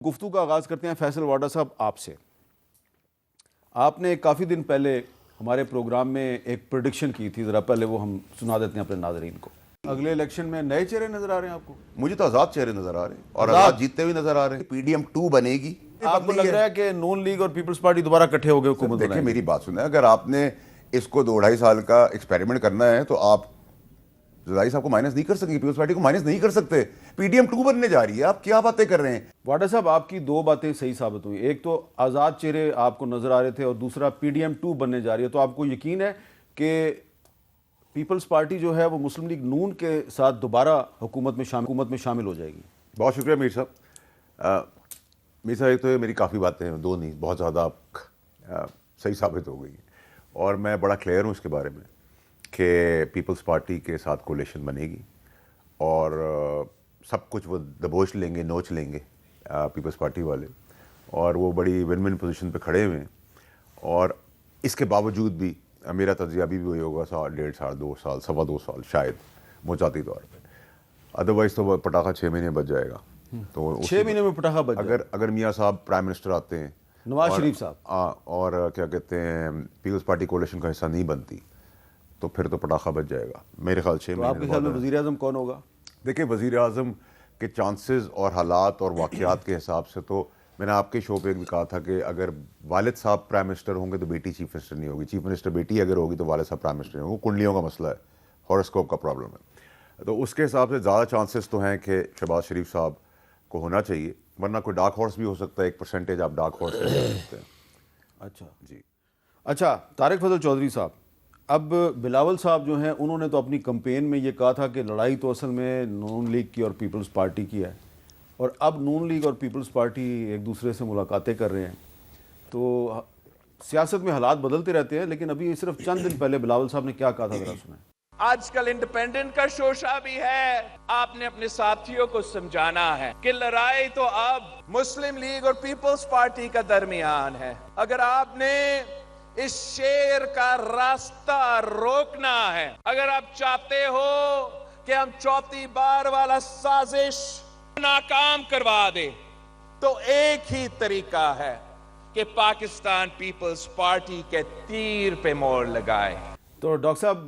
गुफ्तगू का आगाज़ करते हैं फैसल वाडा साहब आपसे। आपने काफ़ी दिन पहले हमारे प्रोग्राम में एक प्रेडिक्शन की थी, ज़रा पहले वो हम सुना देते हैं अपने नाज़रीन को। अगले इलेक्शन में नए चेहरे नज़र आ रहे हैं आपको? मुझे तो आज़ाद चेहरे नज़र आ रहे हैं और आज़ाद जीतते हुए नज़र आ रहे हैं। पीडीएम 2 बनेगी। आपको लग रहा है कि नून लीग और पीपल्स पार्टी दोबारा इकट्ठे हो गए हुकूमत बनाएंगे? देखिए मेरी बात सुने, अगर आपने इसको 2-2.5 साल का एक्सपेरिमेंट करना है तो आप ज़राई साहब को माइनस नहीं कर सकेंगे, पीपल्स पार्टी को माइनस नहीं कर सकते। पीडीएम 2 बनने जा रही है, आप क्या बातें कर रहे हैं? वाडा साहब, आपकी दो बातें सही साबित हुई। एक तो आज़ाद चेहरे आपको नज़र आ रहे थे और दूसरा पीडीएम 2 बनने जा रही है। तो आपको यकीन है कि पीपल्स पार्टी जो है वो मुस्लिम लीग नून के साथ दोबारा हुकूमत में शामिल हो जाएगी? बहुत शुक्रिया मीर साहब। मीर साहब, एक तो मेरी काफ़ी बातें हैं, दो नहीं, बहुत ज़्यादा सही साबित हो गई और मैं बड़ा क्लियर हूँ इसके बारे में कि पीपल्स पार्टी के साथ कोलिशन बनेगी और सब कुछ वो दबोच लेंगे, नोच लेंगे पीपल्स पार्टी वाले, और वो बड़ी विन विन पोजीशन पे खड़े हुए हैं। और इसके बावजूद भी मेरा तजिया अभी भी वही होगा, 1.5 साल, 2 साल, 2.25 साल शायद मोचाती तौर पे। अदरवाइज तो पटाखा 6 महीने बच जाएगा। तो 6 महीने में पटाखा बच जाएगा? अगर मियाँ साहब प्राइम मिनिस्टर आते हैं, नवाज शरीफ साहब, और क्या कहते हैं पीपल्स पार्टी कोलिशन का हिस्सा नहीं बनती, तो फिर तो पटाखा बच जाएगा मेरे ख्याल 6 महीने। आपके ख्याल में वज़ीर आज़म कौन होगा? देखिए, वज़ीर आज़म के चांसेस और हालात और वाक़यात के हिसाब से तो मैंने आपके शो पे भी कहा था कि अगर वालिद साहब प्राइम मिनिस्टर होंगे तो बेटी चीफ मिनिस्टर नहीं होगी, चीफ मिनिस्टर बेटी अगर होगी तो वालिद साहब प्राइम मिनिस्टर नहीं होंगे। वो कुंडलियों का मसला है, हॉरोस्कोप का प्रॉब्लम है। तो उसके हिसाब से ज़्यादा चांसेस तो हैं कि शहबाज शरीफ साहब को होना चाहिए, वरना कोई डार्क हॉर्स भी हो सकता है। 1% आप डार्क हॉर्स ले सकते हैं। अच्छा जी, अच्छा, तारिक फजल चौधरी साहब, अब बिलावल साहब जो हैं उन्होंने तो अपनी कैंपेन में ये कहा था कि लड़ाई तो असल में नून लीग की और पीपल्स पार्टी की है, और अब नून लीग और पीपल्स पार्टी एक दूसरे से मुलाकातें कर रहे हैं। तो सियासत में हालात बदलते रहते हैं, लेकिन अभी सिर्फ चंद दिन पहले बिलावल साहब ने क्या कहा था, जरा सुना। आजकल इंडिपेंडेंट का शोशा भी है, आपने अपने साथियों को समझाना है कि लड़ाई तो अब मुस्लिम लीग और पीपल्स पार्टी का दरमियान है। अगर आपने इस शेर का रास्ता रोकना है, अगर आप चाहते हो कि हम चौथी बार वाला साजिश नाकाम करवा दे, तो एक ही तरीका है कि पाकिस्तान पीपल्स पार्टी के तीर पे मोड़ लगाए। तो डॉक्टर साहब,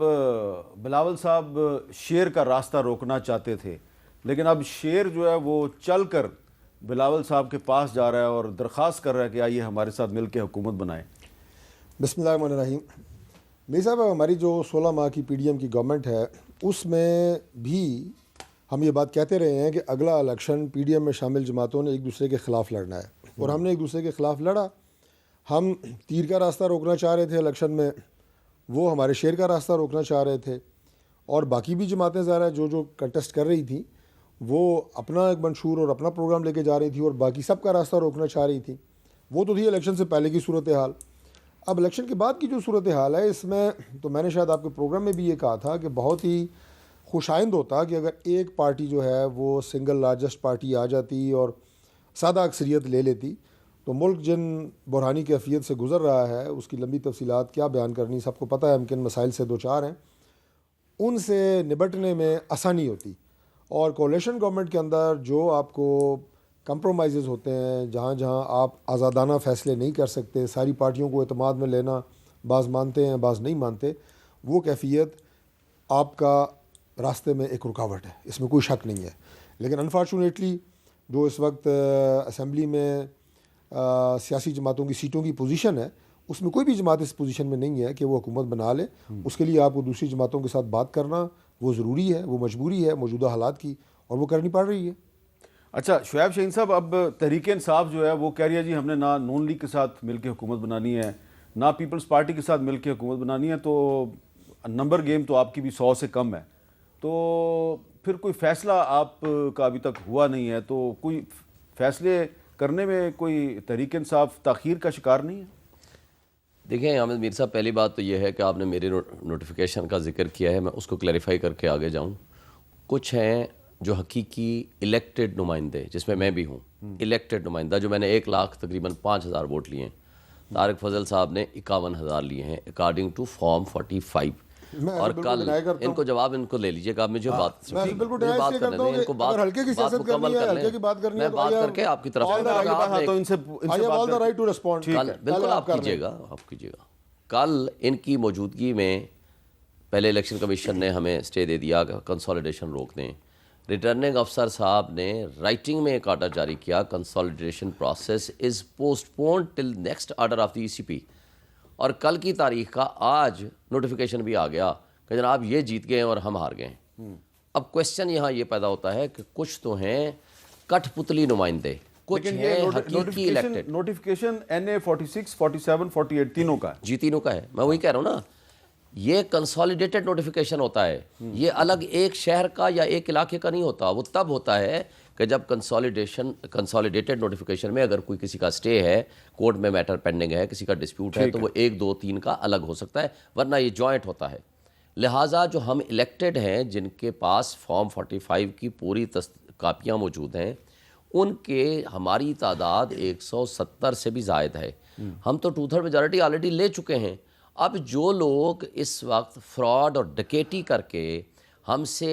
बिलावल साहब शेर का रास्ता रोकना चाहते थे, लेकिन अब शेर जो है वो चल कर बिलावल साहब के पास जा रहा है और दरख्वास्त कर रहा है कि आइए हमारे साथ मिल के हुकूमत बनाएं। बिस्मिल्लाहिर्रहमानिर्रहीम। मेरी साहब, हमारी जो 16 माह की पीडीएम की गवर्नमेंट है उसमें भी हम ये बात कहते रहे हैं कि अगला इलेक्शन पीडीएम में शामिल जमातों ने एक दूसरे के ख़िलाफ़ लड़ना है, और हमने एक दूसरे के ख़िलाफ़ लड़ा। हम तीर का रास्ता रोकना चाह रहे थे इलेक्शन में, वो हमारे शेर का रास्ता रोकना चाह रहे थे, और बाकी भी जमातें ज़रा जो कंटेस्ट कर रही थी वो अपना एक मंशूर और अपना प्रोग्राम लेके जा रही थी और बाकी सब का रास्ता रोकना चाह रही थी। वो तो थी इलेक्शन से पहले की सूरत हाल। अब इलेक्शन के बाद की जो सूरत हाल है, इसमें तो मैंने शायद आपके प्रोग्राम में भी ये कहा था कि बहुत ही खुशाइंद होता कि अगर एक पार्टी जो है वो सिंगल लार्जेस्ट पार्टी आ जाती और सादा अक्सरियत ले लेती, तो मुल्क जिन बुरहानी कैफियत से गुज़र रहा है उसकी लंबी तफसीलात क्या बयान करनी, सबको पता है, हम किन मसाइल से दो चार हैं, उनसे निपटने में आसानी होती। और कोalition गवर्नमेंट के अंदर जो आपको कंप्रोमाइज़ होते हैं, जहाँ जहाँ आप आज़ादाना फ़ैसले नहीं कर सकते, सारी पार्टियों को एतमाद में लेना, बाज़ मानते हैं बाज़ नहीं मानते, वो कैफियत आपका रास्ते में एक रुकावट है, इसमें कोई शक नहीं है। लेकिन अनफॉर्चुनेटली जो इस वक्त असम्बली में सियासी जमातों की सीटों की पोजीशन है, उसमें कोई भी जमात इस पोजीशन में नहीं है कि वो हुकूमत बना ले। उसके लिए आपको दूसरी जमातों के साथ बात करना वो ज़रूरी है, वो मजबूरी है मौजूदा हालात की, और वो करनी पड़ रही है। अच्छा, शुएब शाहीन साहब, अब तहरीक इंसाफ जो है वो कह रही है जी हमने ना नून लीग के साथ मिल के हुकूमत बनानी है, ना पीपल्स पार्टी के साथ मिल के हुकूमत बनानी है, तो नंबर गेम तो आपकी भी 100 से कम है, तो फिर कोई फ़ैसला आपका अभी तक हुआ नहीं है, तो कोई फ़ैसले करने में कोई तहरीक इंसाफ ताख़ीर का शिकार नहीं है? देखिए हामिद मीर साहब, पहली बात तो यह है कि आपने मेरे नोटिफिकेशन का जिक्र किया है, मैं उसको क्लैरिफाई करके आगे जाऊं। कुछ हैं जो हकीकी इलेक्टेड नुमाइंदे, जिसमें मैं भी हूं, इलेक्टेड नुमाइंदा, जो मैंने 1 लाख तकरीबन 5,000 वोट लिए हैं। तारिक फजल साहब ने 51,000 लिए हैं अकॉर्डिंग टू फॉर्म 45। मैं और बिल्कुल कल deny करता हूं। इनको जवाब इनको ले लीजिए, आप मुझे बात मैं बिल्कुल मुझे deny बात इसलिए करने करता हूं दें, इनको कि बात अगर हल्के की सियासत करनी मुकम्मल है, कर हल्के लें। की बात करनी है, मैं तो बात आइए करके आपकी तरफ से all the मैं right आपके आपने- पास आता हूं, इनसे आई इनसे हैव ऑल द बात राइट टू रिस्पॉन्ड। कल बिल्कुल आप कीजिएगा, आप कीजिएगा। कल इनकी मौजूदगी में पहले इलेक्शन कमीशन ने हमें स्टे दे दिया, कंसोलिडेशन रोक दें। रिटर्निंग अफसर साहब ने राइटिंग में एक आर्डर जारी किया, consolidation process is postponed till next order of the ECP. और कल की तारीख का आज नोटिफिकेशन भी आ गया कि जनाब ये जीत गए और हम हार गए। अब क्वेश्चन यहाँ ये पैदा होता है कि कुछ तो हैं कठपुतली नुमाइंदे, कुछ लेकिन ये हैं हकीकी इलेक्टेड। नोटिफिकेशन NA 46, 47, 48 तीनों का है। जी तीनों का है, मैं वही कह रहा हूँ ना, ये कंसोलिडेटेड नोटिफिकेशन होता है, ये अलग एक शहर का या एक इलाके का नहीं होता। वो तब होता है कि जब कंसोलिडेटेड नोटिफिकेशन में अगर कोई किसी का स्टे है, कोर्ट में मैटर पेंडिंग है, किसी का डिस्प्यूट है, तो वो 1, 2, 3 का अलग हो सकता है, वरना ये जॉइंट होता है। लिहाजा जो हम इलेक्टेड हैं, जिनके पास फॉर्म 45 की पूरी कापियाँ मौजूद हैं, उनके हमारी तादाद 170 से भी ज़ायद है। हम तो 2/3 मेजॉरिटी ऑलरेडी ले चुके हैं। अब जो लोग इस वक्त फ्रॉड और डकैती करके हमसे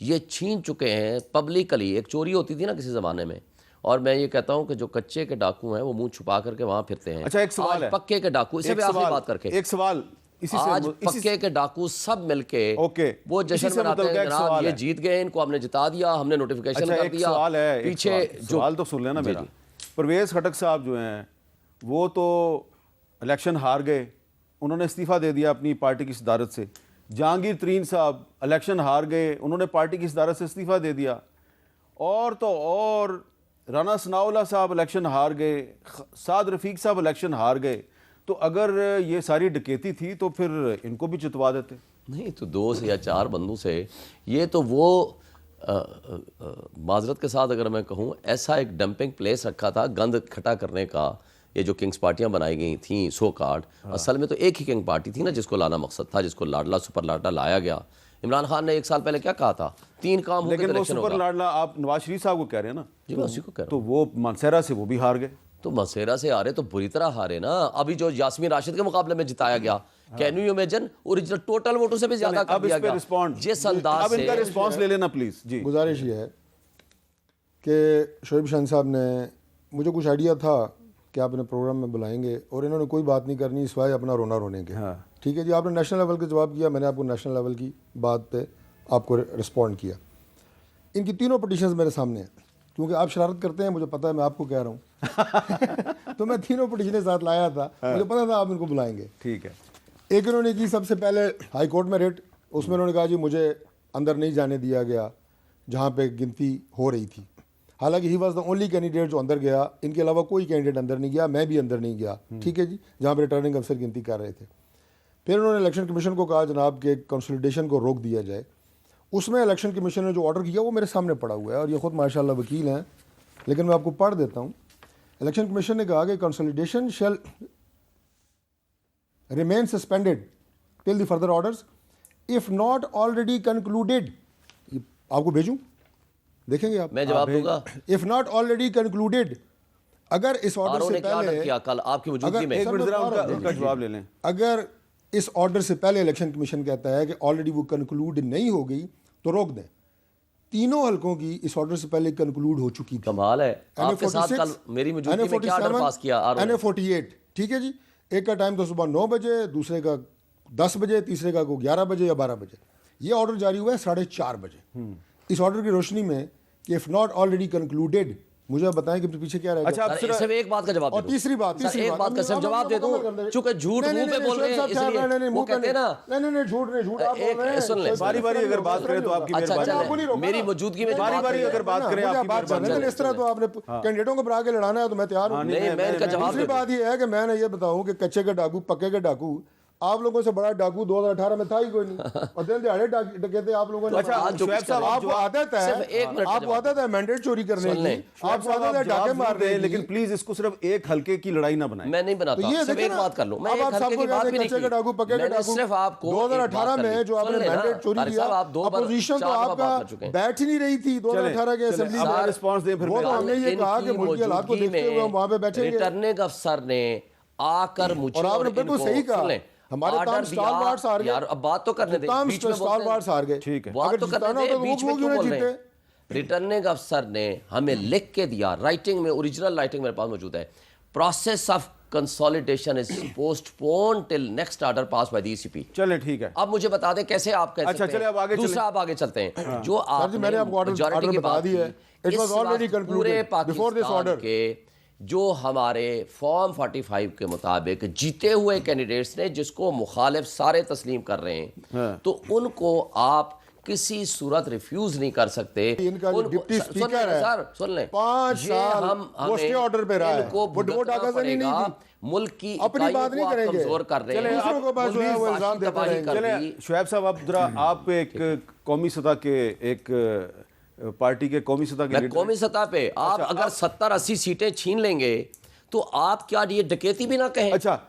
ये छीन चुके हैं पब्लिकली, एक चोरी होती थी ना किसी ज़माने में, और मैं ये कहता हूँ कि जो कच्चे के डाकू हैं वो मुंह छुपा करके वहाँ फिरते हैं। अच्छा, एक सवाल आज है। पक्के के डाकू, इसे एक भी आखिरी सवाल- बात करके, एक सवाल इसी आज से पक्के के डाकू सब मिलके ओके, वो इसी जश्न से मनाते मुतल्लिक़ हैं, एक जनाब सवाल ये है। जीत गए, इनको हमने जिता दिया, हमने नोटिफिकेशन अच्छा, कर एक दिया। सवाल है, एक पीछे सवाल तो सुन लेना जी, मेरा। जी। परवेज़ खटक साहब जो हैं वो तो इलेक्शन हार गए, उन्होंने इस्तीफ़ा दे दिया अपनी पार्टी की सदारत से। जहांगीर तरीन साहब इलेक्शन हार गए, उन्होंने पार्टी की सदारत से इस्तीफ़ा दे दिया। और तो और राना सनाउल्लाह साहब इलेक्शन हार गए, साद रफ़ीक साहब इलेक्शन हार गए। तो अगर ये सारी डकैती थी तो फिर इनको भी चितवा देते। नहीं तो 2 से या 4 बंदों से, ये तो वो माजरत के साथ अगर मैं कहूँ, ऐसा एक डंपिंग प्लेस रखा था गंद इकट्ठा करने का। ये जो किंग्स पार्टियां बनाई गई थी सो कार्ड, असल में तो एक ही किंग पार्टी थी ना जिसको लाना मकसद था, जिसको लाडला सुपर लाडला लाया गया। इमरान खान ने 1 साल पहले क्या कहा था, 3 काम हो लेकिन वो इलेक्शन सुपर होगा। लाडला आप नवाज शरीफ साहब को कह रहे हैं ना, जी मैं उसी को कह रहा तो वो मानसेरा से वो भी हार गए। हूँ। तो मसेरा से हारे तो बुरी तरह हारे ना। अभी जो यास्मीन राशिद के मुकाबले में जिताया गया, can you imagine, original total वोटों से भी ज्यादा कर अब इस दिया पे गया। रिस्पॉन्ड, जिस अंदाज अब इनका से रिस्पॉन्स ले लेना प्लीज जी। गुजारिश ये है कि शोएब शान साहब ने, मुझे कुछ आइडिया था कि आप इन्हें प्रोग्राम में बुलाएंगे और इन्होंने कोई बात नहीं करनी सिवाय अपना रोना रोने के। हाँ। ठीक है जी, आपने नेशनल लेवल के जवाब किया, मैंने आपको नेशनल लेवल की बात पे आपको रिस्पॉन्ड किया। इनकी तीनों पिटिशंस मेरे सामने हैं, क्योंकि आप शरारत करते हैं, मुझे पता है, मैं आपको कह रहा हूँ तो मैं तीनों पिटिशनें साथ लाया था, मुझे पता था आप इनको बुलाएंगे। ठीक है, एक इन्होंने की सबसे पहले हाई कोर्ट में रेट, उसमें उन्होंने कहा जी मुझे अंदर नहीं जाने दिया गया जहाँ पे गिनती हो रही थी। हालांकि he was the only candidate जो अंदर गया, इनके अलावा कोई कैंडिडेट अंदर नहीं गया, मैं भी अंदर नहीं गया। ठीक है जी, जहाँ पे रिटर्निंग अफसर गिनती कर रहे थे। फिर उन्होंने इलेक्शन कमीशन को कहा जनाब के कंसोलिडेशन को रोक दिया जाए। उसमें इलेक्शन कमीशन ने जो ऑर्डर किया वो मेरे सामने पड़ा हुआ है और ये खुद माशाल्लाह वकील हैं, लेकिन मैं आपको पढ़ देता हूँ। इलेक्शन कमीशन ने कहा कि consolidation shall remain suspended till the further orders if not already concluded. आपको भेजूं, देखेंगे आप। मैं जवाब दूंगा। इफ नॉट ऑलरेडी कंक्लूडेड, अगर इस ऑर्डर आरओ से ने क्या ऑर्डर पहले, किया कल आपकी मौजूदगी अगर में? एक सब मिनट लोग जरा बाहर होते उनका हैं। जवाब ले लें। अगर इस ऑर्डर से पहले इलेक्शन कमीशन कहता है कि ऑलरेडी वो कंक्लूड नहीं हो गई तो रोक दें। तीनों हलकों की इस ऑर्डर से पहले कंक्लूड हो चुकी थी। कमाल है, आपके साथ कल मेरी मौजूदगी में क्या ऑर्डर पास किया आरओ ने? NA 48, ठीक है जी। एक का टाइम तो सुबह 9 बजे, दूसरे का 10 बजे, तीसरे का को 11 बजे या 12 बजे। ये ऑर्डर जारी हुआ है 4:30 बजे। इस ऑर्डर की रोशनी में कि इफ नॉट ऑलरेडी कंक्लूडेड, मुझे आप बताएं कि पीछे क्या रहेगा। अच्छा, अब सर, सिर्फ एक बात का जवाब और दे दो। तीसरी बात सर, एक बात का सिर्फ जवाब दे दो, चूंकि झूठ मुंह पे बोल रहे हैं इसलिए वो कहते हैं ना। नहीं झूठ नहीं, झूठ आप बोल रहे हैं। सुन ले, बारी बारी अगर बात करें तो आपकी अच्छा, मेहरबानी अच्छा, आपको नहीं रोका मेरी ना। मौजूदगी में बारी बारी अगर बात करें मुझे आपकी बात करने मेहरबानी। दें, इस तरह तो आपने कैंडिडेटों को बढ़ा के लड़ाना है तो मैं तैयार हूँ। नहीं, मैं इनका जवाब दूसरी दे दूं। बात ये है कि मैंने ये बताऊं कि कच्चे के डाकू, पक्के के डाकू, आप लोगों से बड़ा डाकू 2018 में था ही कोई नहीं, और दिन दिहाड़े डकैते आप लोगों ने। अच्छा, आज जो शुएब कुछ साहब, कर रहे हैं, आपको आदत सिर्फ एक मिनट है, का आपको जवाब आदत है मैंडेट चोरी करने सुन लें। की, आपको आदत है डाके मारने की। लेकिन प्लीज इसको सिर्फ एक हल्के की लड़ाई ना बनाएं। मैं नहीं बनाता, तो ये सिर्फ देखें एक ना, बात कर लो, मैं अब एक आप हल्के सबको की बात भी नहीं कच्चे के डाकू, पक्के के मैंने डाकू, सिर्फ आपको 2018 में जो आपने मैंडेट चोरी किया, अपोजिशन तो आपका बैठ ही नहीं रही थी 2018 के असेंबली अब में। रिस्पॉन्स दें फिर वो तो मैं- हमने ये कहा कि मुल्क के हालात को देखते हुए हम वहां पे बैठेंगे। रिटर्निंग अफसर ने आकर मुझे और आपने बिल्कुल इनको- सही कहा, सुन लें, हमारे ऑर्डर तमाम दिया। स्टालवार्ड्स हार गए यार अब बात तो करने दे, तमाम बीच में बोलते हैं। स्टालवार्ड्स हार गए ठीक है। बात अगर तो करने जिताना दे, होता तो बीच वो में क्यों क्यों ना बोल रहे जीते हैं? रिटर्निंग अफसर ने हमें लिख के दिया, राइटिंग में, ओरिजिनल राइटिंग मेरे पास मौजूद है, process of consolidation is postpone till next order pass by the ECP. चले ठीक है। अब मुझे बता दें कैसे आप कह अच्छा, सकते चलिए हैं। अब आगे दूसरा चलें। आप आगे चलते हैं जो सर आप जी, मैंने आपको ऑर्डर बता दी है। It was already concluded before this order. के जो हमारे फॉर्म 45 के मुताबिक जीते हुए कैंडिडेट्स ने, जिसको मुखालिफ सारे तस्लीम कर रहे हैं, तो उनको आप किसी सूरत रिफ्यूज नहीं कर सकते। इनका जो डिप्टी सुन स्पीकर लें है, सर, सुन लें, 5 ये साल हमें वो स्टे ऑर्डर पे रहा है, इनको वो भुगतना आगाज़नी नहीं पड़ेगा। थी। मुल्क की अपनी इकाइयों बात को नहीं आप करेंगे। कमजोर कर रहे चले, हैं, दूसरों को बस जो है वो मुल्क इल्जाम की देते तबाही रहेंगे। कर चले दी। शुएब साहब, आप जरा आप एक कौमी सतह के एक पार्टी के कौमी सतह के मैं लीडर कौमी सतह पे आप अच्छा, अगर 70-80 सीटें छीन लेंगे तो आप क्या ये डकैती भी ना कहें? अच्छा,